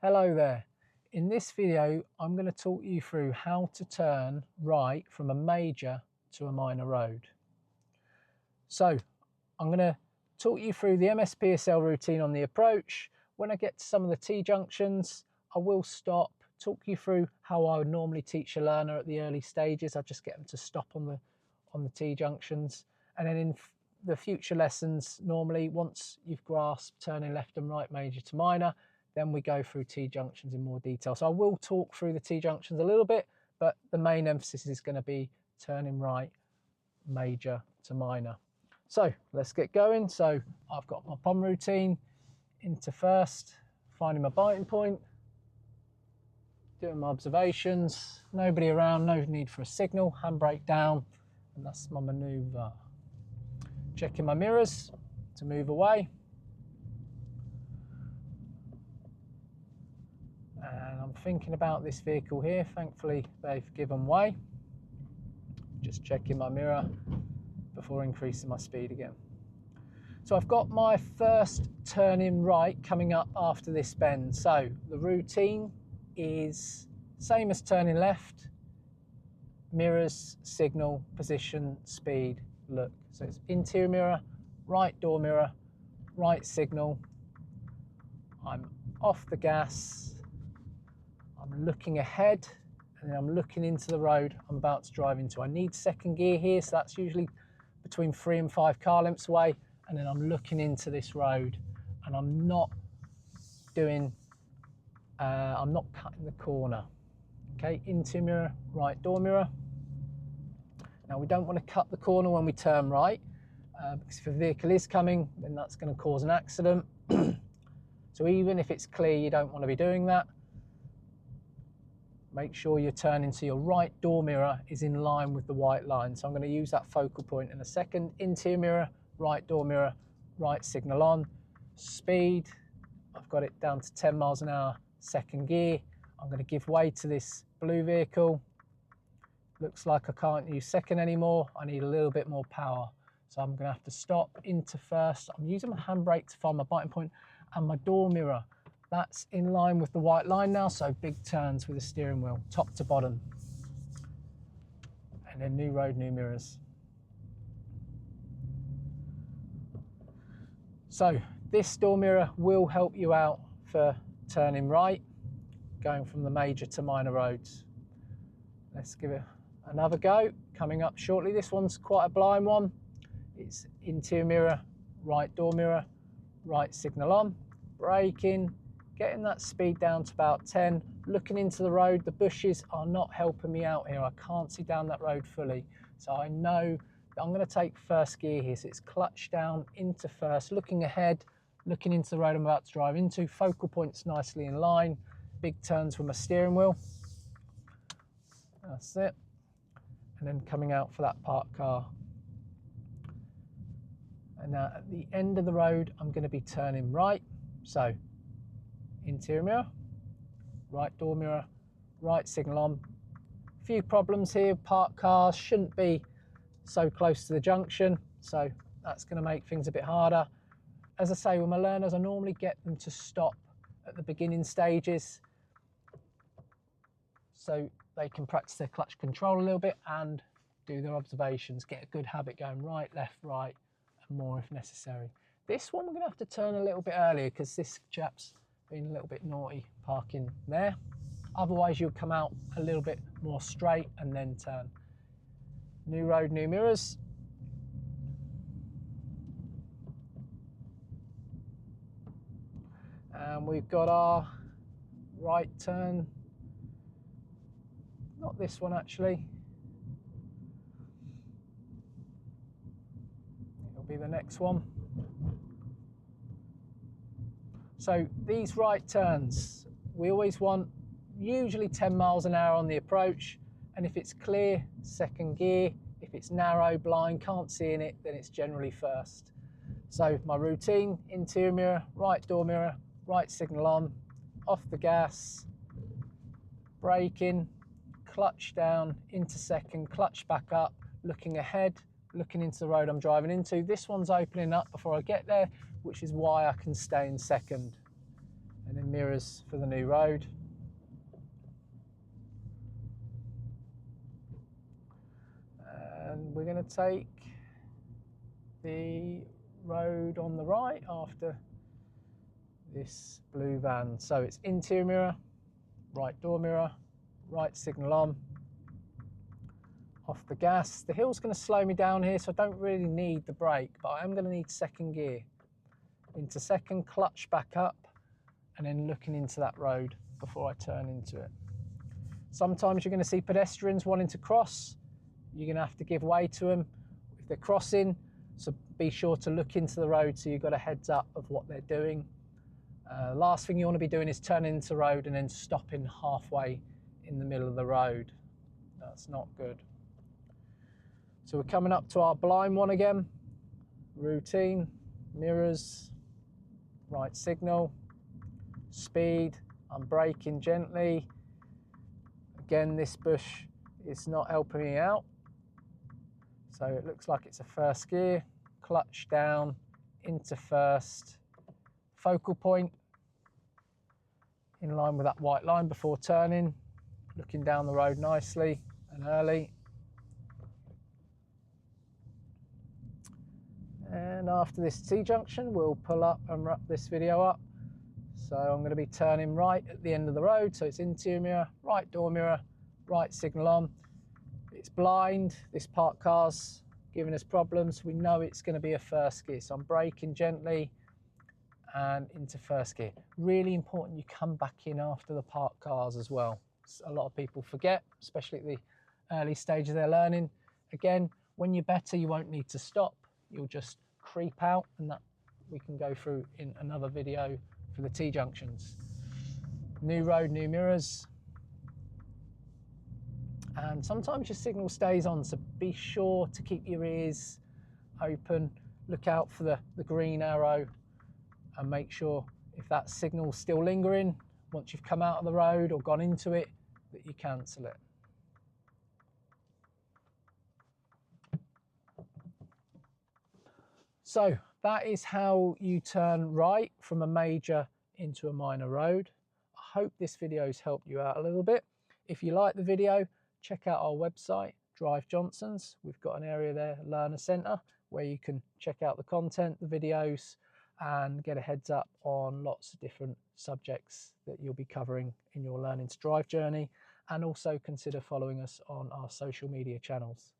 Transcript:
Hello there. In this video, I'm going to talk you through how to turn right from a major to a minor road. So I'm going to talk you through the MSPSL routine on the approach. When I get to some of the T-junctions, I will stop, talk you through how I would normally teach a learner at the early stages. I just get them to stop on the T-junctions. And then in the future lessons, normally once you've grasped turning left and right major to minor, then we go through T-junctions in more detail. So I will talk through the T-junctions a little bit, but the main emphasis is going to be turning right major to minor. So let's get going. So I've got my POM routine, into first, finding my biting point, doing my observations, nobody around, no need for a signal, handbrake down, and that's my manoeuvre. Checking my mirrors to move away. And I'm thinking about this vehicle here. Thankfully, they've given way. Just checking my mirror before increasing my speed again. So I've got my first turning right coming up after this bend. So the routine is same as turning left. Mirrors, signal, position, speed, look. So it's interior mirror, right door mirror, right signal. I'm off the gas. I'm looking ahead, and then I'm looking into the road I'm about to drive into. I need second gear here, so that's usually between 3 and 5 car lengths away. And then I'm looking into this road, and I'm not doing, I'm not cutting the corner. Okay, interior mirror, right door mirror. Now we don't want to cut the corner when we turn right, because if a vehicle is coming, then that's going to cause an accident. So even if it's clear, you don't want to be doing that. Make sure you're turning so your right door mirror is in line with the white line. So I'm going to use that focal point in a second. Interior mirror, right door mirror, right signal on. Speed, I've got it down to 10 miles an hour, second gear. I'm going to give way to this blue vehicle. Looks like I can't use second anymore. I need a little bit more power. So I'm going to have to stop into first. I'm using my handbrake to find my biting point, and my door mirror. That's in line with the white line now, so big turns with the steering wheel, top to bottom. And then new road, new mirrors. So this door mirror will help you out for turning right, going from the major to minor roads. Let's give it another go. Coming up shortly, this one's quite a blind one. It's interior mirror, right door mirror, right signal on, braking, getting that speed down to about 10, looking into the road. The bushes are not helping me out here. I can't see down that road fully. So I know that I'm going to take first gear here. So it's clutch down into first, looking ahead, looking into the road I'm about to drive into. Focal point's nicely in line. Big turns with my steering wheel. That's it. And then coming out for that parked car. And now at the end of the road, I'm going to be turning right. So interior mirror, right door mirror, right signal on. A few problems here, parked cars shouldn't be so close to the junction, so that's going to make things a bit harder. As I say, with my learners, I normally get them to stop at the beginning stages so they can practice their clutch control a little bit and do their observations, get a good habit going right, left, right, and more if necessary. This one we're going to have to turn a little bit earlier because this chap's been a little bit naughty parking there. Otherwise you'll come out a little bit more straight and then turn. New road, new mirrors. And we've got our right turn. Not this one actually. It'll be the next one. So these right turns, we always want usually 10 miles an hour on the approach. And if it's clear, second gear. If it's narrow, blind, can't see in it, then it's generally first. So my routine, interior mirror, right door mirror, right signal on, off the gas, braking, clutch down into second, clutch back up, looking ahead, looking into the road I'm driving into. This one's opening up before I get there, which is why I can stay in second. and then mirrors for the new road. And we're going to take the road on the right after this blue van. So it's interior mirror, right door mirror, right signal on, off the gas. The hill's going to slow me down here, so I don't really need the brake, but I am going to need second gear. Into second, clutch back up, and then looking into that road before I turn into it. Sometimes you're going to see pedestrians wanting to cross. You're going to have to give way to them if they're crossing, so be sure to look into the road so you've got a heads up of what they're doing. Last thing you want to be doing is turning into the road and then stopping halfway in the middle of the road. That's not good. So we're coming up to our blind one again. Routine, mirrors, right signal, speed. I'm braking gently. Again, this bush is not helping me out. So it looks like it's a first gear, clutch down, into first, focal point, in line with that white line before turning, looking down the road nicely and early. And after this T-junction, we'll pull up and wrap this video up. So I'm going to be turning right at the end of the road. So it's interior mirror, right door mirror, right signal on. It's blind. This parked car's giving us problems. We know it's going to be a first gear. So I'm braking gently and into first gear. Really important you come back in after the parked cars as well. A lot of people forget, especially at the early stages of their learning. Again, when you're better, you won't need to stop. You'll just creep out, and that we can go through in another video for the T-junctions. New road, new mirrors. And sometimes your signal stays on, so be sure to keep your ears open. Look out for the green arrow and make sure if that signal's still lingering, once you've come out of the road or gone into it, that you cancel it. So that is how you turn right from a major into a minor road. I hope this video has helped you out a little bit. If you like the video, check out our website, driveJohnsons. We've got an area there, Learner Centre, where you can check out the content, the videos, and get a heads up on lots of different subjects that you'll be covering in your learning to drive journey. And also consider following us on our social media channels.